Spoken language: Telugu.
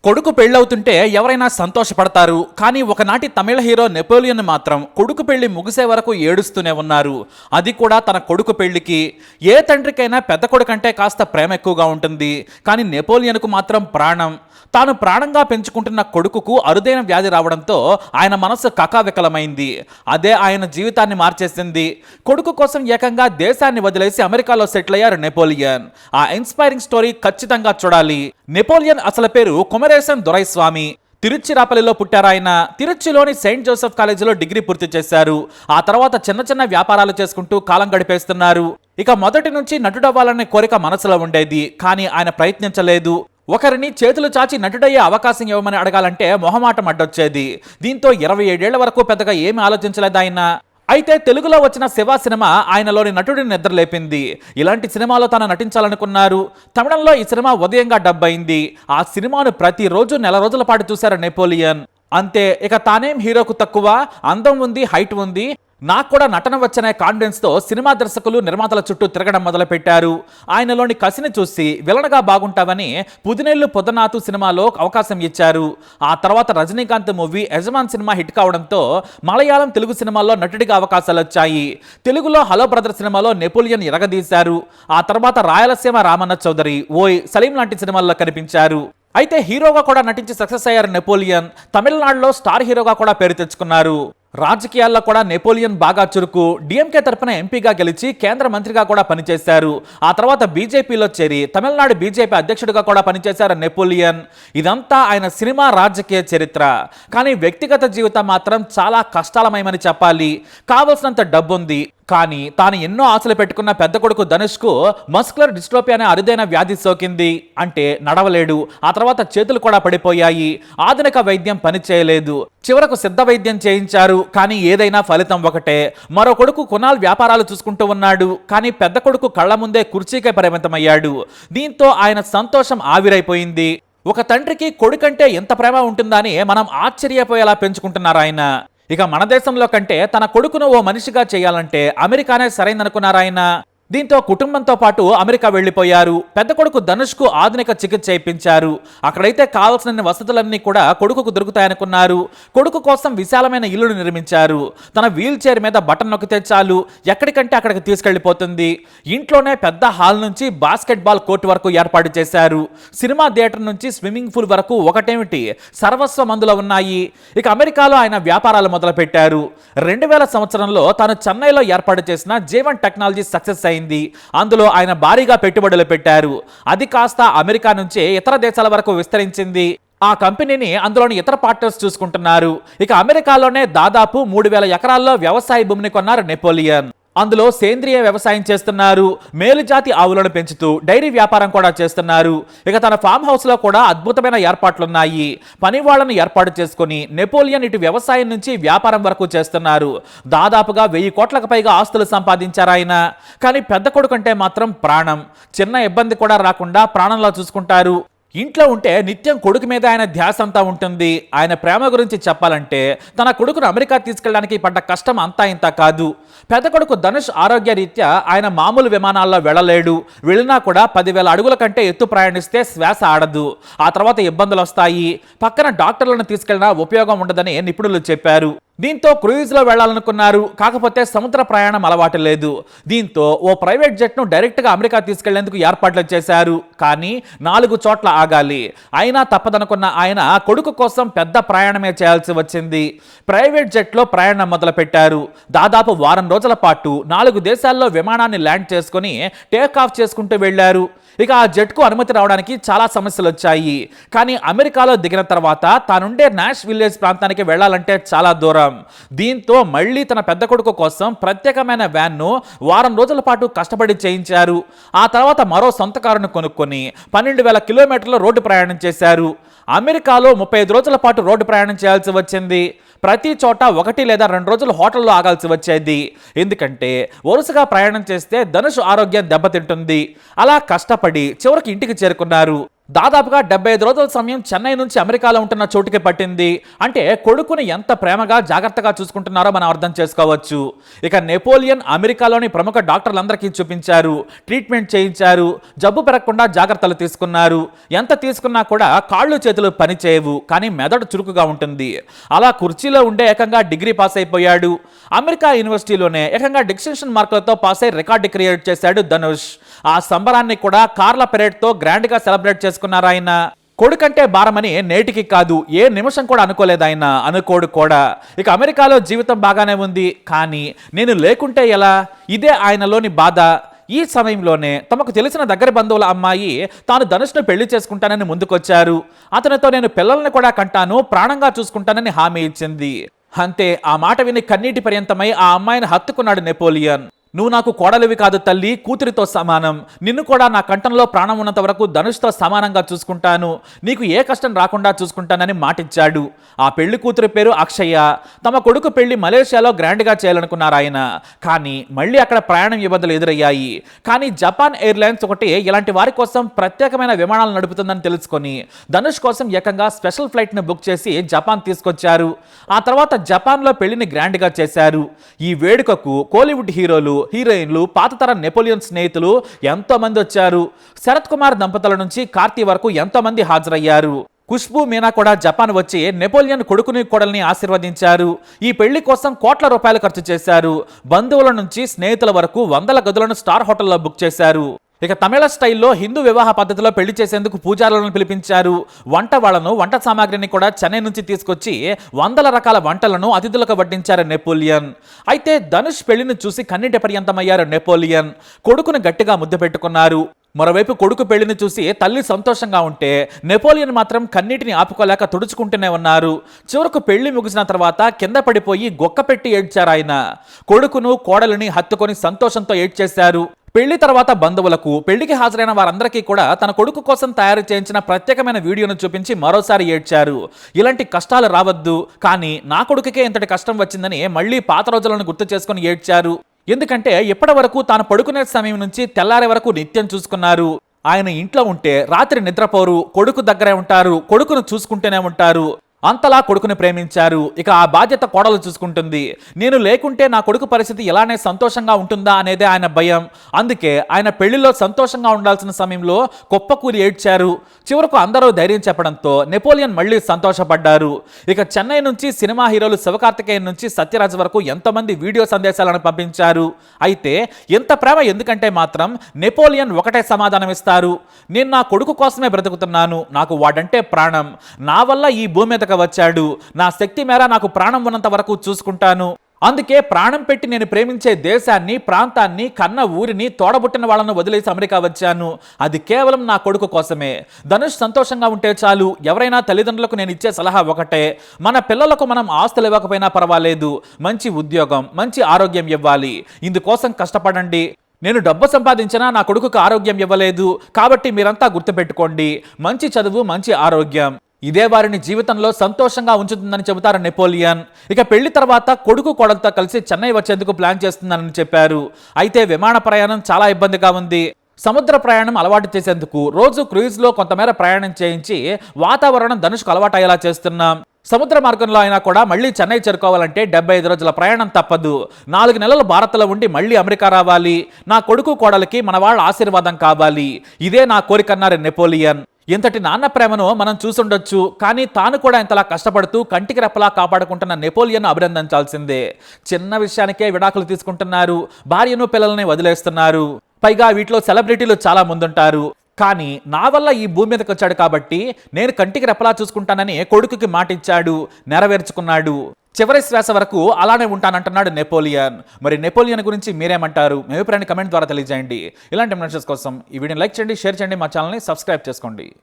కొడుకు పెళ్ళవుతుంటే ఎవరైనా సంతోషపడతారు. కానీ ఒకనాటి తమిళ హీరో నెపోలియన్ మాత్రం కొడుకు పెళ్లి ముగిసే వరకు ఏడుస్తూనే ఉన్నారు. అది కూడా తన కొడుకు పెళ్లికి. ఏ తండ్రికైనా పెద్ద కొడుకంటే కాస్త ప్రేమ ఎక్కువగా ఉంటుంది. కానీ నెపోలియన్కు మాత్రం ప్రాణం. తాను ప్రాణంగా పెంచుకుంటున్న కొడుకుకు అరుదైన వ్యాధి రావడంతో ఆయన మనసు కకావికలమైంది. అదే ఆయన జీవితాన్ని మార్చేసింది. కొడుకు కోసం ఏకంగా దేశాన్ని వదిలేసి అమెరికాలో సెటిల్ అయ్యారు నెపోలియన్. ఆ ఇన్స్పైరింగ్ స్టోరీ ఖచ్చితంగా చూడాలి. నెపోలియన్ అసలు పేరు కుమరేసన్ దొరైస్వామి. తిరుచిరాపల్లిలో పుట్టారాయన. తిరుచిలోని సెయింట్ జోసెఫ్ కాలేజీలో డిగ్రీ పూర్తి చేశారు. ఆ తర్వాత చిన్న చిన్న వ్యాపారాలు చేసుకుంటూ కాలం గడిపేస్తున్నారు. ఇక మొదటి నుంచి నటుడవ్వాలనే కోరిక మనసులో ఉండేది. కానీ ఆయన ప్రయత్నించలేదు. ఒకరిని చేతులు చాచి నటుడయ్యే అవకాశం ఇవ్వమని అడగాలంటే మొహమాటం అడ్డొచ్చేది. దీంతో 27 ఏళ్ల వరకు పెద్దగా ఏమీ ఆలోచించలేదు ఆయన. అయితే తెలుగులో వచ్చిన శివ సినిమా ఆయనలోని నటుడిని నిద్రలేపింది. ఇలాంటి సినిమాలో తాను నటించాలనుకున్నారు. తమిళంలో ఈ సినిమా ఉదయంగా డబ్ అయింది. ఆ సినిమాను ప్రతిరోజు నెల రోజుల పాటు చూశారు నెపోలియన్. అంతే, ఇక తానేం హీరోకు తక్కువ, అందం ఉంది, హైట్ ఉంది, నాకు కూడా నటన వచ్చనే కాన్ఫిడెన్స్తో సినిమా దర్శకులు నిర్మాతల చుట్టూ తిరగడం మొదలుపెట్టారు. ఆయనలోని కసిని చూసి విలనగా బాగుంటావని పుదినేళ్లు పొదనాతు సినిమాలో అవకాశం ఇచ్చారు. ఆ తర్వాత రజనీకాంత్ మూవీ యజమాన్ సినిమా హిట్ కావడంతో మలయాళం, తెలుగు సినిమాల్లో నటుడిగా అవకాశాలు వచ్చాయి. తెలుగులో హలో బ్రదర్ సినిమాలో నెపోలియన్ ఎరగదీశారు. ఆ తర్వాత రాయలసీమ రామన్న చౌదరి, ఓయ్, సలీం లాంటి సినిమాల్లో కనిపించారు. అయితే హీరోగా కూడా నటించి సక్సెస్ అయ్యారు నెపోలియన్. తమిళనాడులో స్టార్ హీరోగా కూడా పేరు తెచ్చుకున్నారు. రాజకీయాల్లో కూడా నెపోలియన్ బాగా చురుకు. డిఎంకే తరపున ఎంపీగా గెలిచి కేంద్ర మంత్రిగా కూడా పనిచేశారు. ఆ తర్వాత బీజేపీలో చేరి తమిళనాడు బీజేపీ అధ్యక్షుడిగా కూడా పనిచేశారు నెపోలియన్. ఇదంతా ఆయన సినిమా రాజకీయ చరిత్ర. కానీ వ్యక్తిగత జీవితం మాత్రం చాలా కష్టాలమయమని చెప్పాలి. కావలసినంత డబ్బుంది, కానీ తాను ఎన్నో ఆశలు పెట్టుకున్న పెద్ద కొడుకు ధనుష్కు మస్కులర్ డిస్ట్రోఫీ అనే అరుదైన వ్యాధి సోకింది. అంటే నడవలేడు. ఆ తర్వాత చేతులు కూడా పడిపోయాయి. ఆధునిక వైద్యం పనిచేయలేదు. చివరకు సిద్ధ వైద్యం చేయించారు. కానీ ఏదైనా ఫలితం ఒకటే. మరో కొడుకు కునాల్ వ్యాపారాలు చూసుకుంటూ ఉన్నాడు. కానీ పెద్ద కొడుకు కళ్ల ముందే కుర్చీకే పరిమితమయ్యాడు. దీంతో ఆయన సంతోషం ఆవిరైపోయింది. ఒక తండ్రికి కొడుకంటే ఎంత ప్రేమ ఉంటుందా అని మనం ఆశ్చర్యపోయేలా పెంచుకుంటున్నారు ఆయన. ఇక మన దేశంలో కంటే తన కొడుకును ఓ మనిషిగా చేయాలంటే అమెరికానే సరైందనుకున్నారు ఆయన. దీంతో కుటుంబంతో పాటు అమెరికా వెళ్లిపోయారు. పెద్ద కొడుకు ధనుష్కు ఆధునిక చికిత్స ఇప్పించారు. అక్కడైతే కావాల్సిన వసతులన్నీ కూడా కొడుకుకు దొరుకుతాయనుకున్నారు. కొడుకు కోసం విశాలమైన ఇల్లును నిర్మించారు. తన వీల్ చైర్ మీద బటన్ నొక్కితే చాలు ఎక్కడికంటే అక్కడికి తీసుకెళ్లిపోతుంది. ఇంట్లోనే పెద్ద హాల్ నుంచి బాస్కెట్బాల్ కోర్టు వరకు ఏర్పాటు చేశారు. సినిమా థియేటర్ నుంచి స్విమ్మింగ్ పూల్ వరకు ఒకటేమిటి, సర్వస్వం అందులో ఉన్నాయి. ఇక అమెరికాలో ఆయన వ్యాపారాలు మొదలుపెట్టారు. 2000 సంవత్సరంలో తాను చెన్నైలో ఏర్పాటు చేసిన జీవన్ టెక్నాలజీ సక్సెస్ అయింది. అందులో ఆయన భారీగా పెట్టుబడులు పెట్టారు. అది కాస్త అమెరికా నుంచే ఇతర దేశాల వరకు విస్తరించింది. ఆ కంపెనీని అందులోని ఇతర పార్ట్నర్స్ చూసుకుంటున్నారు. ఇక అమెరికాలోనే దాదాపు 3000 ఎకరాల్లో వ్యవసాయ భూమిని కొన్నారు నెపోలియన్. అందులో సేంద్రియ వ్యవసాయం చేస్తున్నారు. మేలుజాతి ఆవులను పెంచుతూ డైరీ వ్యాపారం కూడా చేస్తున్నారు. ఇక తన ఫామ్ హౌస్ లో కూడా అద్భుతమైన ఏర్పాట్లున్నాయి. పని వాళ్లను ఏర్పాటు చేసుకుని నెపోలియన్ ఇటు వ్యవసాయం నుంచి వ్యాపారం వరకు చేస్తున్నారు. దాదాపుగా 1000 కోట్లకు పైగా ఆస్తులు సంపాదించారు ఆయన. కానీ పెద్ద కొడుకంటే మాత్రం ప్రాణం. చిన్న ఇబ్బంది కూడా రాకుండా ప్రాణంలా చూసుకుంటారు. ఇంట్లో ఉంటే నిత్యం కొడుకు మీద ఆయన ధ్యాస అంతా ఉంటుంది. ఆయన ప్రేమ గురించి చెప్పాలంటే తన కొడుకును అమెరికా తీసుకెళ్ళడానికి పడ్డ కష్టం అంతా ఇంత కాదు. పెద్ద కొడుకు ధనుష్ ఆరోగ్య రీత్యా ఆయన మామూలు విమానాల్లో వెళ్ళలేడు. వెళ్ళినా కూడా 10,000 అడుగుల కంటే ఎత్తు ప్రయాణిస్తే శ్వాస ఆడదు. ఆ తర్వాత ఇబ్బందులు వస్తాయి. పక్కన డాక్టర్లను తీసుకెళ్ళినా ఉపయోగం ఉండదని నిపుణులు చెప్పారు. దీంతో క్రూయిజ్లో వెళ్లాలనుకున్నారు. కాకపోతే సముద్ర ప్రయాణం అలవాటు లేదు. దీంతో ఓ ప్రైవేట్ జెట్ను డైరెక్ట్గా అమెరికా తీసుకెళ్లేందుకు ఏర్పాట్లు చేశారు. కానీ 4 చోట్ల ఆగాలి. అయినా తప్పదనుకున్న ఆయన కొడుకు కోసం పెద్ద ప్రయాణమే చేయాల్సి వచ్చింది. ప్రైవేట్ జెట్లో ప్రయాణం మొదలుపెట్టారు. దాదాపు వారం రోజుల పాటు 4 దేశాల్లో విమానాన్ని ల్యాండ్ చేసుకుని టేక్ ఆఫ్ చేసుకుంటూ వెళ్లారు. ఇక ఆ జెట్కు అనుమతి రావడానికి చాలా సమస్యలు వచ్చాయి. కానీ అమెరికాలో దిగిన తర్వాత తానుండే నాష్ విలేజ్ ప్రాంతానికి వెళ్లాలంటే చాలా దూరం. దీంతో మళ్లీ తన పెద్ద కొడుకు కోసం ప్రత్యేకమైన వ్యాన్ను వారం రోజుల పాటు కష్టపడి చేయించారు. ఆ తర్వాత మరో సొంత కారును కొనుక్కొని 12,000 కిలోమీటర్ల రోడ్డు ప్రయాణం చేశారు. అమెరికాలో 35 రోజుల పాటు రోడ్డు ప్రయాణం చేయాల్సి వచ్చింది. ప్రతి చోట 1 లేదా 2 రోజులు హోటల్లో ఆగాల్సి వచ్చేది. ఎందుకంటే వరుసగా ప్రయాణం చేస్తే ధనుష్ ఆరోగ్యం దెబ్బతింటుంది. అలా కష్టపడి చివరికి ఇంటికి చేరుకున్నారు. దాదాపుగా 75 రోజుల సమయం చెన్నై నుంచి అమెరికాలో ఉంటున్న చోటుకి పట్టింది. అంటే కొడుకుని ఎంత ప్రేమగా జాగ్రత్తగా చూసుకుంటున్నారో మనం అర్థం చేసుకోవచ్చు. ఇక నెపోలియన్ అమెరికాలోని ప్రముఖ డాక్టర్లందరికీ చూపించారు, ట్రీట్మెంట్ చేయించారు, జబ్బు పెరగకుండా జాగ్రత్తలు తీసుకున్నారు. ఎంత తీసుకున్నా కూడా కాళ్ళు చేతులు పనిచేయవు, కానీ మెదడు చురుకుగా ఉంటుంది. అలా కుర్చీలో ఉండే ఏకంగా డిగ్రీ పాస్ అయిపోయాడు. అమెరికా యూనివర్సిటీలోనే ఏకంగా డిస్టింక్షన్ మార్కులతో పాస్ అయి రికార్డు క్రియేట్ చేశాడు ధనుష్. ఆ సంబరాన్ని కూడా కార్ల పెరేడ్తో గ్రాండ్గా సెలబ్రేట్ చేసుకున్నారు ఆయన. కొడుకంటే భారమని నేటికి కాదు, ఏ నిమిషం కూడా అనుకోలేదు ఆయన, అనుకోడు కూడా. ఇక అమెరికాలో జీవితం బాగానే ఉంది, కానీ నేను లేకుంటే ఎలా, ఇదే ఆయనలోని బాధ. ఈ సమయంలోనే తమకు తెలిసిన దగ్గర బంధువుల అమ్మాయి తాను ధనుష్ను పెళ్లి చేసుకుంటానని ముందుకొచ్చారు. అతనితో నేను పిల్లల్ని కూడా కంటాను, ప్రాణంగా చూసుకుంటానని హామీ ఇచ్చింది. అంతే, ఆ మాట విని కన్నీటి పర్యంతమై ఆ అమ్మాయిని హత్తుకున్నాడు నెపోలియన్. నువ్వు నాకు కోడలివి కాదు తల్లి, కూతురితో సమానం. నిన్ను కూడా నా కంఠంలో ప్రాణం ఉన్నంత వరకు ధనుష్తో సమానంగా చూసుకుంటాను, నీకు ఏ కష్టం రాకుండా చూసుకుంటానని మాటిచ్చాడు. ఆ పెళ్లి కూతురి పేరు అక్షయ. తమ కొడుకు పెళ్లి మలేషియాలో గ్రాండ్గా చేయాలనుకున్నారు ఆయన, కానీ మళ్ళీ అక్కడ ప్రయాణం ఇబ్బందులు ఎదురయ్యాయి. కానీ జపాన్ ఎయిర్లైన్స్ ఒకటి ఇలాంటి వారి కోసం ప్రత్యేకమైన విమానాలు నడుపుతుందని తెలుసుకొని ధనుష్ కోసం ఏకంగా స్పెషల్ ఫ్లైట్ను బుక్ చేసి జపాన్ తీసుకొచ్చారు. ఆ తర్వాత జపాన్లో పెళ్లిని గ్రాండ్గా చేశారు. ఈ వేడుకకు కోలీవుడ్ హీరోలు, హీరోయిన్లు, పాత తరం నెపోలియన్ స్నేహితులు ఎంతో మంది వచ్చారు. శరత్ కుమార్ దంపతుల నుంచి కార్తీ వరకు ఎంతో మంది హాజరయ్యారు. ఖుష్బూ మీనా కూడా జపాన్ వచ్చి నెపోలియన్ కొడుకుని కోడల్ని ఆశీర్వదించారు. ఈ పెళ్లి కోసం కోట్ల రూపాయలు ఖర్చు చేశారు. బంధువుల నుంచి స్నేహితుల వరకు వందల గదులను స్టార్ హోటల్లో బుక్ చేశారు. ఇక తమిళ స్టైల్లో హిందూ వివాహ పద్ధతిలో పెళ్లి చేసేందుకు పూజారులను పిలిపించారు. వంట సామాగ్రిని కూడా చెన్నై నుంచి తీసుకొచ్చి వందల రకాల వంటలను అతిథులకు వడ్డించారు నెపోలియన్. అయితే ధనుష్ పెళ్లిని చూసి కన్నీటి పర్యంతమయ్యారు నెపోలియన్. కొడుకును గట్టిగా ముద్దు పెట్టుకున్నారు. మరోవైపు కొడుకు పెళ్లిని చూసి తల్లి సంతోషంగా ఉంటే నెపోలియన్ మాత్రం కన్నీటిని ఆపుకోలేక తుడుచుకుంటూనే ఉన్నారు. చివరకు పెళ్లి ముగిసిన తర్వాత కింద పడిపోయి గొక్క పెట్టి ఏడ్చారు ఆయన. కొడుకును కోడలిని హత్తుకొని సంతోషంతో ఏడ్చేశారు. పెళ్లి తర్వాత బంధువులకు, పెళ్లికి హాజరైన వారందరికీ కూడా తన కొడుకు కోసం తయారు చేయించిన ప్రత్యేకమైన వీడియోను చూపించి మరోసారి ఏడ్చారు. ఇలాంటి కష్టాలు రావద్దు, కానీ నా కొడుకుకే ఇంతటి కష్టం వచ్చిందని మళ్ళీ పాత రోజులను గుర్తు చేసుకుని ఏడ్చారు. ఎందుకంటే ఇప్పటి వరకు తాను పడుకునే సమయం నుంచి తెల్లారే వరకు నిత్యం చూసుకున్నారు. ఆయన ఇంట్లో ఉంటే రాత్రి నిద్రపోరు, కొడుకు దగ్గరే ఉంటారు, కొడుకును చూసుకుంటూనే ఉంటారు. అంతలా కొడుకుని ప్రేమించారు. ఇక ఆ బాధ్యత కోడలు చూసుకుంటుంది. నేను లేకుంటే నా కొడుకు పరిస్థితి ఇలానే సంతోషంగా ఉంటుందా అనేదే ఆయన భయం. అందుకే ఆయన పెళ్లిలో సంతోషంగా ఉండాల్సిన సమయంలో కుప్పకూలి ఏడ్చారు. చివరకు అందరూ ధైర్యం చెప్పడంతో నెపోలియన్ మళ్ళీ సంతోషపడ్డారు. ఇక చెన్నై నుంచి సినిమా హీరోలు శివకార్తికేయన్ నుంచి సత్యరాజ్ వరకు ఎంతోమంది వీడియో సందేశాలను పంపించారు. అయితే ఇంత ప్రేమ ఎందుకంటే మాత్రం నెపోలియన్ ఒకటే సమాధానం ఇస్తారు. నేను నా కొడుకు కోసమే బ్రతుకుతున్నాను, నాకు వాడంటే ప్రాణం, నా వల్ల ఈ భూమి మీదకి వచ్చాడు, నా శక్తి మేర నాకు ప్రాణం ఉన్నంత వరకు చూసుకుంటాను. అందుకే ప్రాణం పెట్టి నేను ప్రేమించే దేశాన్ని, ప్రాంతాన్ని, కన్న ఊరిని, తోడబుట్టిన వాళ్ళను వదిలేసి అమెరికా వచ్చాను. అది కేవలం నా కొడుకు కోసమే. ధనుష్ సంతోషంగా ఉంటే చాలు. ఎవరైనా తల్లిదండ్రులకు నేను ఇచ్చే సలహా ఒకటే, మన పిల్లలకు మనం ఆస్తులు ఇవ్వకపోయినా పర్వాలేదు, మంచి ఉద్యోగం, మంచి ఆరోగ్యం ఇవ్వాలి. ఇందుకోసం కష్టపడండి. నేను డబ్బు సంపాదించినా నా కొడుకుకు ఆరోగ్యం ఇవ్వలేదు, కాబట్టి మీరంతా గుర్తుపెట్టుకోండి, మంచి చదువు, మంచి ఆరోగ్యం, ఇదే వారిని జీవితంలో సంతోషంగా ఉంచుతుందని చెబుతారు నెపోలియన్. ఇక పెళ్లి తర్వాత కొడుకు కోడలతో కలిసి చెన్నై వచ్చేందుకు ప్లాన్ చేస్తున్నానని చెప్పారు. అయితే విమాన ప్రయాణం చాలా ఇబ్బందిగా ఉంది. సముద్ర ప్రయాణం అలవాటు చేసేందుకు రోజు క్రూజ్లో కొంతమేర ప్రయాణం చేయించి వాతావరణం ధనుష్కు అలవాటు అయ్యేలా చేస్తున్నాం. సముద్ర మార్గంలో అయినా కూడా మళ్ళీ చెన్నై చేరుకోవాలంటే 75 రోజుల ప్రయాణం తప్పదు. 4 నెలలు భారత్లో ఉండి మళ్ళీ అమెరికా రావాలి. నా కొడుకు కోడలికి మన వాళ్ళ ఆశీర్వాదం కావాలి. ఇదే నా కోరికన్నారు నెపోలియన్. ఇంతటి నాన్న ప్రేమను మనం చూసుండొచ్చు, కానీ తాను కూడా ఇంతలా కష్టపడుతూ కంటికి రెప్పలా కాపాడుకుంటున్న నెపోలియన్ అభినందించాల్సిందే. చిన్న విషయానికే విడాకులు తీసుకుంటున్నారు, భార్యను పిల్లల్ని వదిలేస్తున్నారు. పైగా వీటిలో సెలబ్రిటీలు చాలా ముందుంటారు. కానీ నా వల్ల ఈ భూమి మీదకి వచ్చాడు కాబట్టి నేను కంటికి రెప్పలా చూసుకుంటానని కొడుకుకి మాటిచ్చాడు, నెరవేర్చుకున్నాడు. చివరి శ్వాస వరకు అలానే ఉంటానంటున్నాడు నెపోలియన్. మరి నెపోలియన్ గురించి మీరేమంటారు? మీ అభిప్రాయాన్ని కమెంట్ ద్వారా తెలియజేయండి. ఇలాంటి మెసేజెస్ కోసం ఈ వీడియోని లైక్ చేయండి, షేర్ చేయండి, మా ఛానల్ని సబ్స్క్రైబ్ చేసుకోండి.